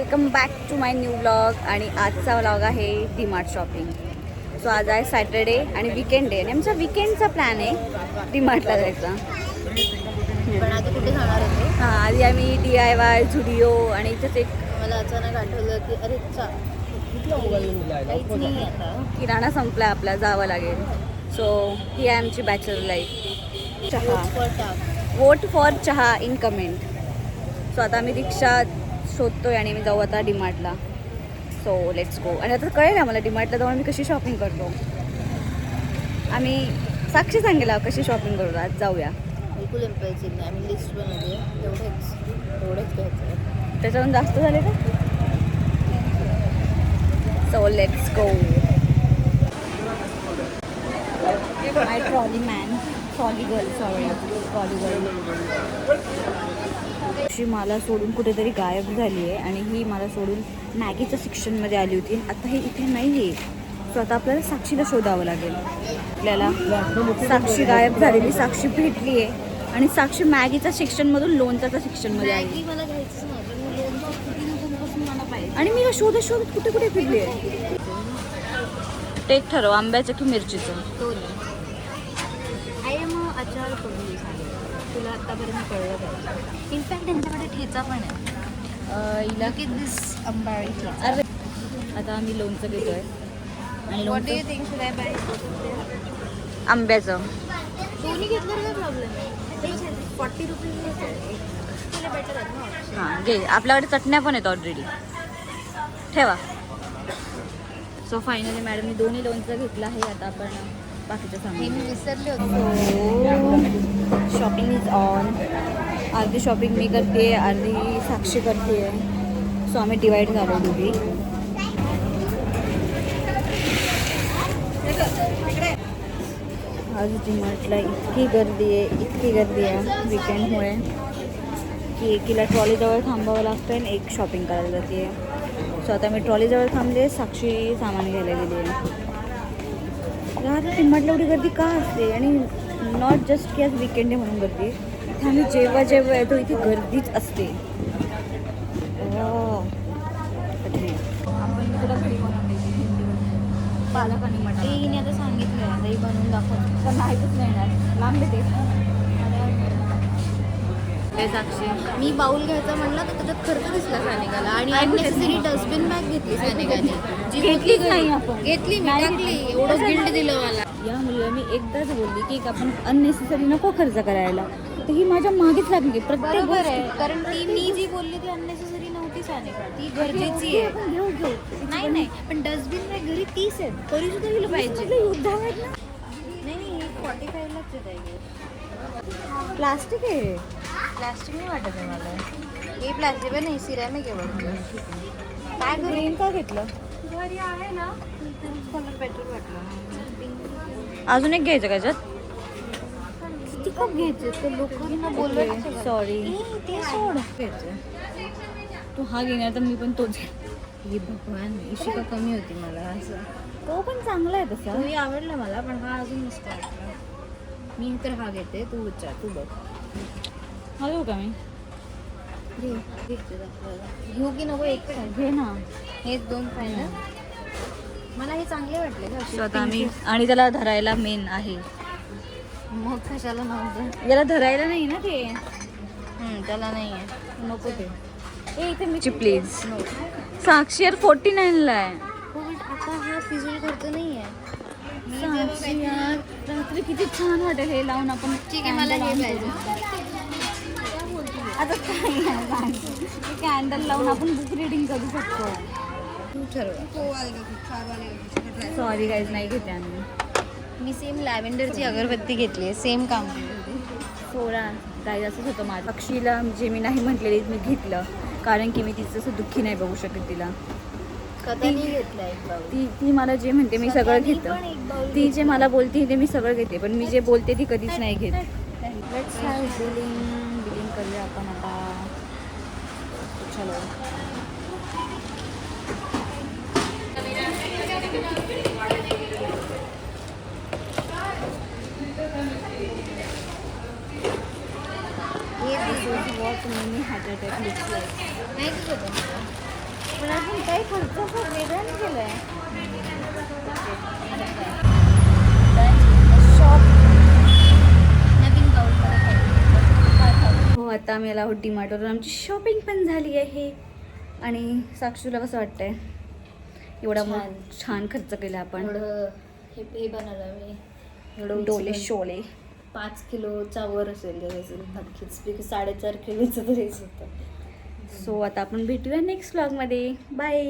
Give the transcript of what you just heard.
Welcome back to my new vlog. आणि आजचा vlog आहे डीमार्ट शॉपिंग. सो आज आहे सॅटर्डे आणि विकेंड डे आणि आमचा विकेंडचा प्लॅन आहे डीमार्टला जायचा. पण आधी कुठे जाणार होते? हां, आधी आम्ही DIY झुडिओ आणि इथंच एक मला अचानक आठवलं की अरे काहीच नाही आता. किराणा संपला आपला, जावं लागेल. सो ही आहे आमची बॅचलर लाईफ. चहा, वोट फॉर चहा इन कमेंट. सो आता आम्ही रिक्षा शोधतोय आणि मी जाऊ आता डीमार्टला. So let's go. आणि आता कळेल आम्हाला डीमार्टला जाऊन आम्ही कशी शॉपिंग करतो. आम्ही साक्षी सांगेल कशी शॉपिंग करू. आज जाऊया. बिलकुल इम्पल्सिव्ह नाही. आम्ही लिस्ट बनवली आहे. एवढेच घ्यायचं आहे. त्याच्याहून जास्त झाले का? So let's go. My trolley man, trolley girl, sorry trolley girl. अशी मला सोडून कुठेतरी गायब झाली आहे आणि ही मला सोडून मॅगीच्या सेक्शनमध्ये आली होती. आता ही इथे नाही आहे. सो आता आपल्याला साक्षीला शोधावं लागेल. आपल्याला साक्षी गायब झालेली साक्षी भेटली आहे आणि साक्षी मॅगीच्या सेक्शनमधून लोणच्याच्या सेक्शनमध्ये आली. मॅगी मला घ्यायचं नाही, पण मी लोणचं किती दिवसांपासून मला पाहिजे. आणि मी शोधत शोधत कुठे कुठे फिरली आहे. टेक ठरव, आंब्याचं की मिरचीचं. दोन्ही. आय एम अचार करून तुला आत्तापर्यंत कळलं पाहिजे. इनफॅक्ट त्यांच्याकडे ठेचा पण आहे. हिला की दिस अंबाळी ठेचा. अरे आता आम्ही लोणचं घेतोय आणि व्हॉट डू यू लोणचं थिंक शुड आय बाय? आंब्याचं. दोन्ही घेतलं काय प्रॉब्लेम आहे? 40 रुपीज तुला बेटर आहे ना. हां घे. आपल्याकडे चटण्या पण आहेत ऑलरेडी. ठेवा. सो फायनली मॅडमनी दोन्ही लोणचं घेतलं आहे. आता आपण बाकीचं हे सांगू. मी विसरले होते. Shopping is on. अर्धी शॉपिंग मी करते, अर्धी साक्षी करते. सो आम्ही डिवाईड झालो दोघी. आज डीमार्टला इतकी गर्दी आहे विकेंडमुळे की एकीला ट्रॉलीजवळ थांबावं लागतं आणि एक शॉपिंग करायला जाते. सो आता मी ट्रॉलीजवळ थांबले, साक्षी सामान घ्यायला गेली आहे. आता डीमार्टला एवढी गर्दी का असते? आणि नॉट जस्ट की आज विकेंड आहे म्हणून गर्दी. इथे आम्ही जेव्हा येतो इथे गर्दीच असते. आपण तुला घरी बनवून पालक आणि मटार. हिने आता सांगितलं दही बनवून दाखवत. तर माहीतच नाही येणार. लांब ते साक्षी. मी बाऊल घ्यायचा म्हणलं तर त्याच्यात खर्च दिसला सानिकाला. आणि अननेसेसरी डस्टबिन बॅग घेतली सानिकाने. जी घेतलीच नाही आपण. घेतली मी, टाकली. एवढं गिल्ट दिलं मला. या मुलीला मी एकदाच बोलली की आपण अननेसेसरी नको खर्च करायला. तर ही माझ्या मागेच लागली प्रत्येक बरोबर आहे. गोष्ट. कारण ती मी जी बोलली ती अननेसेसरी नव्हती सानिका. ती गरजेची आहे. आपण घेऊ नाही पण डस्टबिन बॅग घरी 30 आहेत तरी सुद्धा हिला पाहिजे. युद्ध आहेत ना. नाही 45लाच आहे. प्लास्टिक आहे. प्लास्टिक नाही वाटत आहे मला. हे प्लास्टिक नाही, सिरॅमिक आहे बघ. काय ग्रीन का घेतलं? घरी आहे ना, कलर बेटर वाटलं. अजून एक घ्यायचं का याच्यात? किती कप घ्यायचे ते लोकांना बोलवायचं. सॉरी ते सोड. तू हा घेणार तर मी पण तोच. हे भगवान, इशिका कमी होती मला असं. तो पण चांगला आहे तसा. तोही आवडला मला, पण हा अजून मस्त वाटला. मी तर हा घेते, तू विचार, तू बघ. हा घेऊ का मी? घेऊ की नको? एक घे ना. हेच 2 फायनल. मला हे चांगले वाटले का? स्वतः मी. आणि त्याला धरायला मेन आहे. मग कशाला नव्हतं? याला धरायला नाही ना ते. त्याला नाही आहे. नको ते. इथे मी प्लीज. साक्षी यार 49ला आहे. आता हा फिजूल खर्च नाही आहे. साक्षी यार रात्री किती छान वाटेल हे लावून आपण. ठीक आहे, मला हे पाहिजे. आता काय आहे कॅन्डल लावून आपण बुक रिडिंग करू शकतो. तू ठरव. सॉरी गाईज, नाही घेते आम्ही. मी सेम लॅव्हेंडरची अगरबत्ती घेतली आहे. सेम काम. सोळा गाईज असंच होतं माझं. साक्षीला जे मी नाही म्हटलेली मी घेतलं कारण की मी तिचं असं दुःखी नाही बघू शकत तिला. कदानी घेतला एक बाऊल. ती मला जे म्हणते मी सगळं घेतं. ती जे मला बोलते ते मी सगळं घेते, पण मी जे बोलते ती कधीच नाही घेत. लेट्स हॅव बिलिंग करूया आपण आता. चलो. This is what mini heart attack looks like. माहितीच होतं. काही खर्च वेगळं केलंय. नवीन हो आता आम्ही आला आहोत डीमार्टवरून. आमची शॉपिंग पण झाली आहे. आणि साक्षीला कसं वाटतंय एवढा छान खर्च केला आपण. एवढं हे बनवलं मी एवढं डोले उचलून. शोले 5 किलोचा वर असेल नक्कीच, 4.5 किलोचं तरीच होतं. सो आता आपण भेटूया नेक्स्ट व्लॉगमध्ये. बाय.